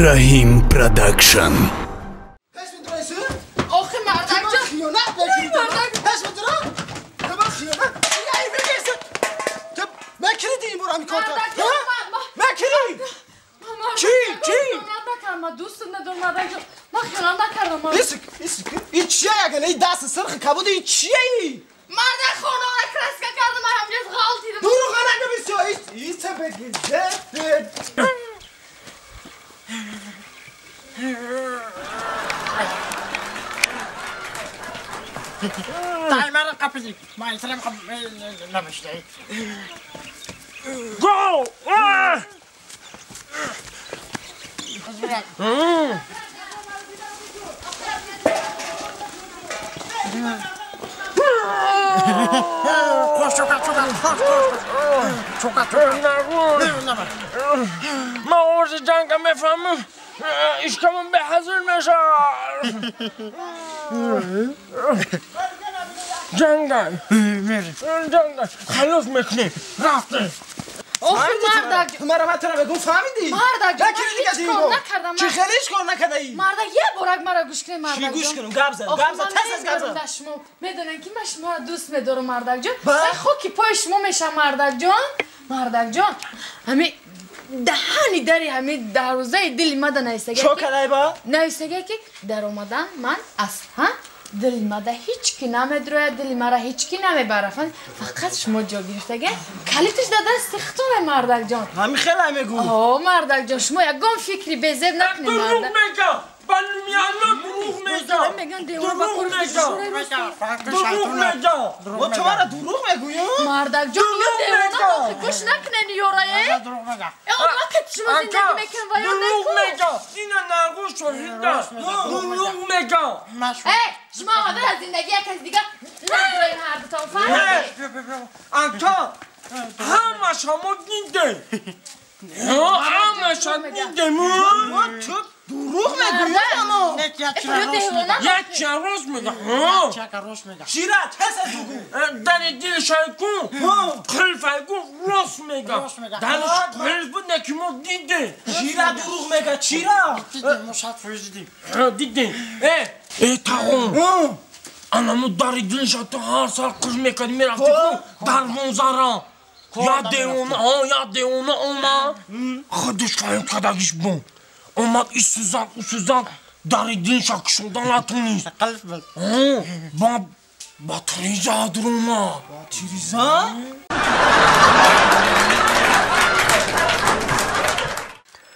Rahim Production. آخه مردک جان خیانت نکنید پس بدرم من خیانت یعنی بگیرسه مکردی این برو همی کارتا مکردی چی؟ من دوست ندارم مردک جان من خیانت نکردم این چیه اگه نه دست سرخ کبود این چیه ای؟ مردک خونه را کرسکه کردم من همجاز غلطی دم دروغ نگو بسیار این چه بگیزه تایمر قپیدی ما اینسلام نمیشته گو ما عرض جنگم بفهمم اشکمون به حضور میشه جنگل خلاف میکنی رفته آخه مردک مرا تو رو بگو فهمیدی؟ مردک جان نکردی من هیچ کار نکردم چی خیلیش کار نکرده ای؟ مردک یه برک مرا گوش کنی مردک چی جان گوش کنم؟ گب زن تس از گب زن میدونن که من شما را دوست میدارم مردک جان من خوکی پای شما میشم مردک جان همین دهانی داری همین دروازه دل مده نیستگه چو کنای با؟ نیستگه که در اومدن من اصلا دل مده هیچ کی نمیدروه دل مرا هیچ کی نمیبره فقط شما جا گرفتگه کلیتش در دست اختاره مردک جان همین خیلی میگو آه مردک جان شما یکم فکری بزرگ نکنی دروغ مردک میگم بلمیانا دروغ میگم میگن دیوار با کورش دروغ میگم و تو مرا دروغ میگوی؟ مردک جان یه دیوانه گوش نکنن یورایه دروغ میگم الله که شما زندگی میکن و یا دروغ نکن میگم اینو نگوش دروغ میگم شما آمده از زندگی یک از دیگه ندارین هر دوتا فهمیدی انتا همه شما دیده همه شما دیده تو دروغ میگوی اما یک چروس میگم شیره تس از بگو در دل شایکون قلفه گفت راست میگم دلش قلف بود نکی ما دیده شیره دروغ میگه چیرا دیده ای تاقون انمو داری دلش تو هر سال قش میکنی میرفتی کن در منظرم یاد اونه اومد خودش فایم کدگیش بون اومد ای سوزن داری دلش کشوندن نتونیست قلب بود با تریزا در اومد تریزا؟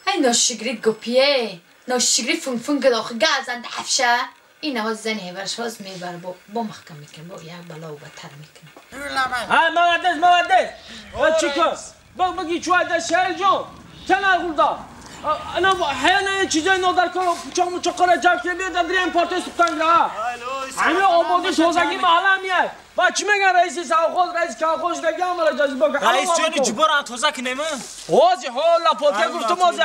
ای ناشگری گپیه ناشگری فون که داخل گازن دفشه این ها زن هیورش باز میبر با محکم میکن با یک بلا و بتر میکن های مودس چی کن بگی چوه دست شهر جان چه نرگول دا انا حیانه چیزای نادر کن پچاق مچاقه جمع که بیاد در امپارت سبتنگ را همه آبادی توزگی محله میاد با چی میگن رئیسی سوخوز رئیس کاخوش دیگه هم را جازی بکن رئیس جانی جبران توزک نیمه اوزی حالا پاتکه گفتم اوزی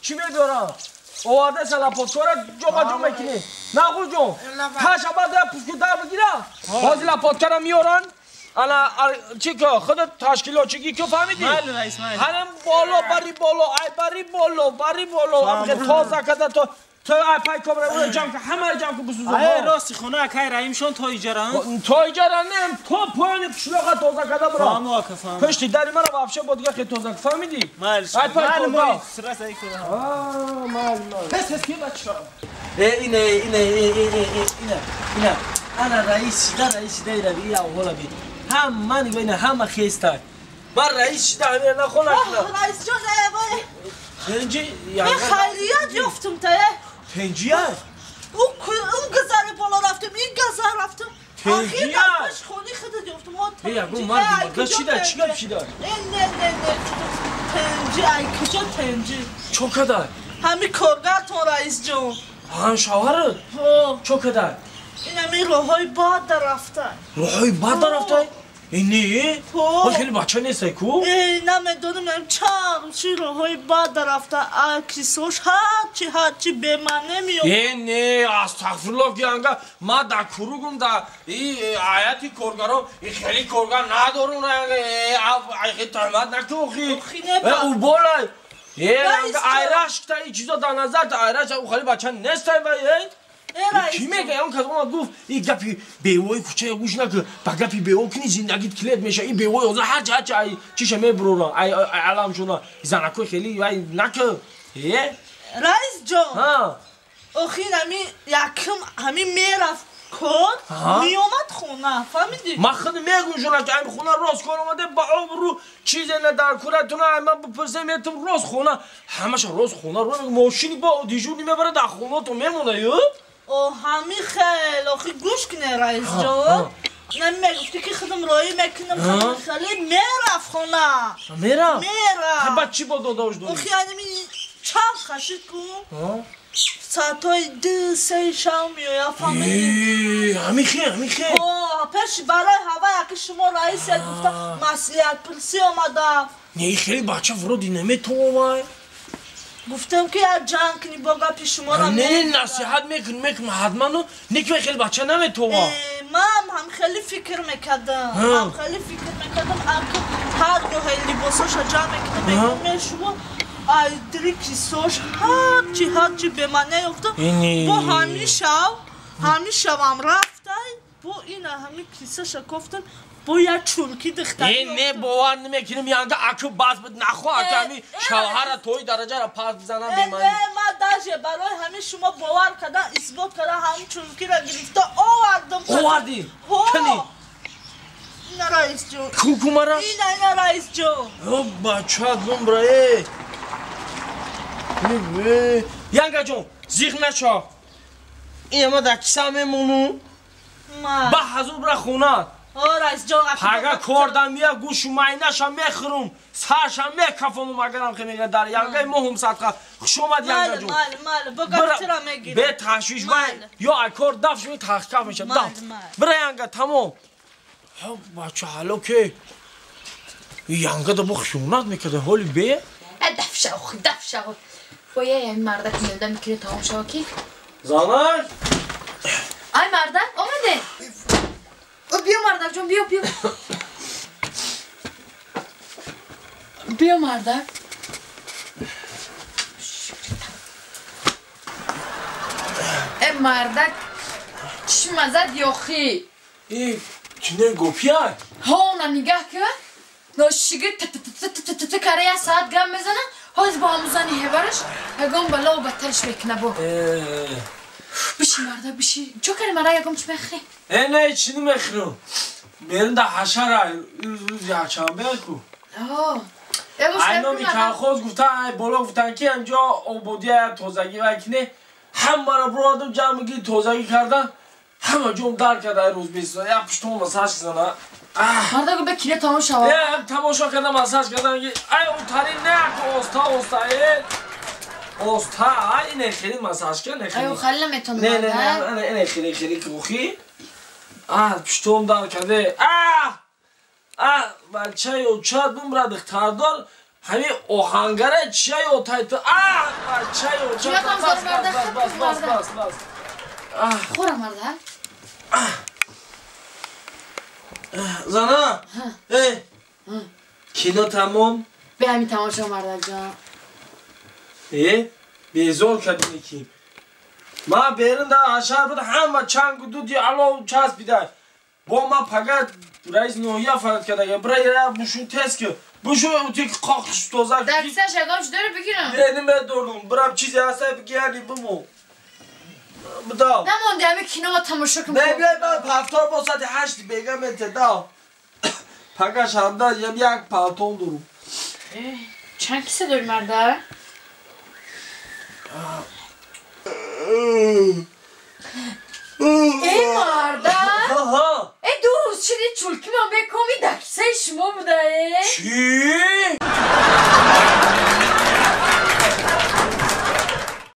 چی میدورم اوارده سلا پاتکاره جو میکنی نخور جون تاش آباد پوشکو در بگیرم اوزی لا پاتکاره میورن انا چی که خودت تشکیلات چی که فهمیدی؟ بله رئیس من هم بالا بری بالا هم که تازه کده تو ای پای کامره اون جمع که همه جمع که بسوزم ای راستی خونه که رئیمشون تو ایجارن؟ تو ایجاره نیم تو پایین پشلاقه تازه کده برا فهم پشتی داری مرا وافشه با دیگه خیلی تازه فهمیدی؟ مال ای پای کامره سرس ای که مال هست کی بچه اینه انا رئیس شده روی اولا بید هم من بین همه خیسته من رئیس شده همه نخونه رئیس جان پنجی من خیریت یافتم تایه پنجی هست اون گذر بالا رفتم این گذر رفتم پنجی آخیر در پش خونی خود یافتم یه اگه مرد چی دار چی گفت چی دار نه پنجی ای کجا پنجی چو کدر همین کارگرتون رئیس جان هم شوهر چو کدر این همین روهای باد در رفتن روحای بد رفته اینی؟ خیلی بچه نیسته کو؟ نمیدونم چی روهای باد در رفتن اکیسوش هرچی به من نمیاد نه استغفرالله که انگا ما در کروگم در این آیتی کارگرام این خیلی کارگر ندارون خیلی تحمد نکن خیلی او بالای айраш та ин чизо дар назар та айраш ӯ хали бача нестай ва ки мегӯяд он кас омад гуфт ин гапи бевои кӯча гӯш накӣ ба гапи бево кини зиндагит килет меша ин бевои ҳозир ҳарчи чиша мебурора аламшона занакои хели вай накӣ раис ҷон охир якм ҳамин мерафт кор меомад хона фаҳмидӣ ман худ мегӯшонам ки ҳамин хона рост кор омаде ба обрӯ чизе на дар куратуна ман бипурсем метам рост хона ҳамаша рост хона мошини бо дижурни мебара дар хона то мемона ё ҳамин хел охи гӯш кине раис ҷон намегуфти ки худам роӣ мекунам хали мерафт хона мерафт мерафт ба чӣ бо додаш дорӣ охи ҳамин чанд хашид кун саатҳои 2-3 шам меояд фаҳмидӣ ҳамин хел пеши барои ҳавая ки шумо раисят гуфта маслиҳатпурсӣ омадам не хеле бача вуроди наметавонай гуфтам ки як ҷанг кунӣ бо гапи шуморо не насиҳат мекунам ҳатману не ки хеле бача наметавон ман ҳам хеле фикр мекардам ҳар гоҳе либосоша ҷамъ мекунам мешумо ай дили кисош ҳарчи бе ман неёфта бо ҳамин шавам рафтай бо ина ҳамин кисаша кофтам бо як чурки дихтаи не бовар намекунам янга аку бас буд нахоҳ ҳами шавҳара тои дараҷара пас бизанам бемани ман даже барои ҳамин шумо бовар кардан исбот кардан ҳамин чуркиро гирифта овардам овардӣ кани ина раис ҷон кукумара ина раис ҷон бачаат бумбра янга ҷон зиқ нашо инама дар киса мемону ба ҳазур бира хонат ҳага кордам я гӯшу майнаша мехӯрум сарша мекафонум агарам хемега дар янгаи моҳум садқа хушомад янга ҷон бе ташвиш вай ё ай кор дафш тахкаф меша даф бира янга тамом бача ҳало ке янга да бо хушонат мекарда ҳоли бе дафша боя ин мардак мелда мекине тамом шава ки занак ай мардак омаде биё мардак ҷон биё мардак мардак чишмазад ёхи чине гопиай ҳона нигаҳ ка ношигир кара як саат гап мезана ҳозир бо ҳамузани ҳевараш ягон балову баттараш мекуна бо биши мардак биши ҷо кари мара ягон чӣ мехӯрӣ не чӣ мехӯрам берин да ҳашара рӯзи ҳачанбе ку айноми колхоз гуфтан ай боло гуфтан ки ҳамҷо ободия тозагӣ вай кине ҳамаро буrodum ҷамъ гир тозагӣ кардан ҳама ҷом дар карда ай рӯз бисо як пуштон масаж зана мардак бе кине тамом шава тамошо карда масаж кардан ки ай утари нак оста оста ай ине хеле масаж кар ай хали наметонам ине хеле кухи пуштон дар карде бачаё чад бумра дихтардор ҳамин оҳангара чияё тайта бачаё бас хӯра мардак зана кино тамом бе ҳамин тамошо мардакҷон безор кардиме ки ман берин да ҳашар буд ҳама чангу дуди алов часпида бо ман пагат раис ноҳия фарод кардаga бира бушу тез ки бушу ути қоқиш тоза дар кисаш ягончи дори бигирам немедорум бирам чизе ҳаста бигиярди бимо бидав намонди ҳамин киноро тамошо кун бияй ман пафтор бо сати 8 бега мете дав пагаш ҳамда як палтон дорум чанд киса дори мардак мардак ду рӯз шиди чулки ман бекоми дар кисаи шумо буда чӣ